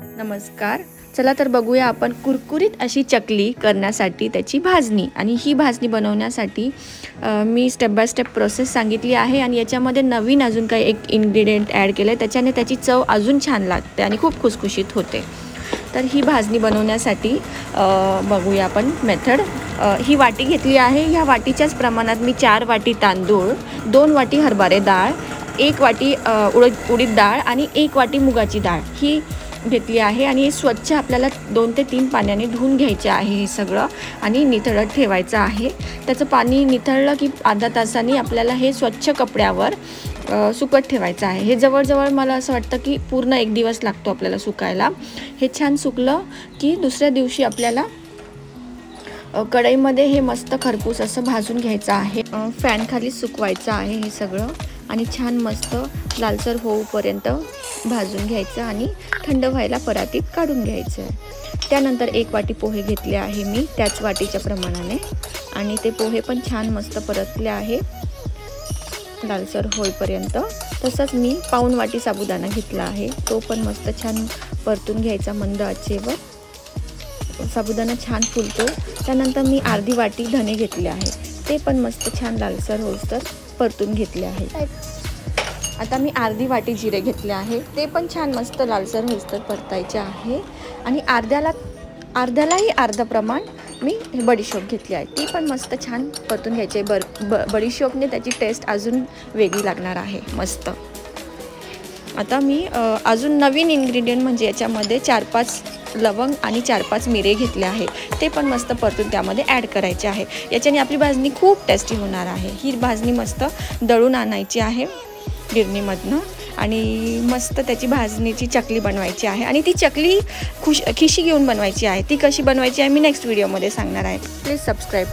नमस्कार. चला तर बघूया आपण कुरकुरीत अशी चकली करण्यासाठी त्याची भाजणी. आणि ही भाजणी बनवण्यासाठी मी स्टेप बाय स्टेप प्रोसेस सांगितली आहे आणि याच्यामध्ये नवीन अजून काही एक इन्ग्रेडियंट ॲड केलं आहे, त्याच्याने त्याची चव अजून छान लागते आणि खूप खुसखुशीत होते. तर ही भाजणी बनवण्यासाठी बघूया आपण मेथड. ही वाटी घेतली आहे. ह्या वाटीच्याच प्रमाणात मी 4 वाटी तांदूळ, 2 वाटी हरभरे डाळ, 1 वाटी उडीद डाळ आणि 1 वाटी मुगाची डाळ ही घेतली आहे. आणि स्वच्छ आपल्याला 2 ते 3 पाण्याने धुवून घ्यायचे आहे हे सगळं आणि निथळत ठेवायचं आहे. त्याचं पाणी निथळलं की अर्धा तासाने आपल्याला हे स्वच्छ कपड्यावर सुकत ठेवायचं आहे. हे जवळजवळ मला असं वाटतं की पूर्ण 1 दिवस लागतो आपल्याला सुकायला. हे छान सुकलं की दुसऱ्या दिवशी आपल्याला कढईमध्ये हे मस्त खरपूस असं भाजून घ्यायचं आहे. फॅन खाली सुकवायचं आहे हे सगळं आणि छान मस्त लालसर होऊपर्यंत भाजून घ्यायचं आणि थंड व्हायला परातीत काढून घ्यायचं आहे. त्यानंतर 1 वाटी पोहे घेतले आहे मी त्याच वाटीच्या प्रमाणाने आणि ते पोहे पण छान मस्त परतले आहे लालसर होईपर्यंत. तसंच मी पाऊण वाटी साबुदाणा घेतला आहे, तो पण मस्त छान परतून घ्यायचा मंद आचेवर. साबुदाणा छान फुलतो. त्यानंतर मी अर्धी वाटी धणे घेतले आहे, ते पण मस्त छान लालसर होईस्तर परतून घेतले आहे. आता मी अर्धी वाटी जिरे घेतले आहे, ते पण छान मस्त लालसर होईस्तर परतायचे आहे. आणि अर्ध्यालाही अर्ध प्रमाण मी बडीशोप घेतली आहे, ती पण मस्त छान परतून घ्यायची. बडीशोपने त्याची टेस्ट अजून वेगळी लागणार आहे मस्त. आता मी अजून नवीन इन्ग्रेडियंट म्हणजे याच्यामध्ये 4-5 लवंग आणि 4-5 मिरे घेतले आहे, ते पण मस्त परतून त्यामध्ये ॲड करायचे आहे. याच्याने आपली भाजणी खूप टेस्टी होणार आहे. ही भाजणी मस्त दळून आणायची आहे गिरणीमधनं आणि मस्त त्याची भाजणीची चकली बनवायची आहे. आणि ती चकली खिशी घेऊन बनवायची आहे. ती कशी बनवायची आहे मी नेक्स्ट व्हिडिओमध्ये सांगणार आहे. Please subscribe.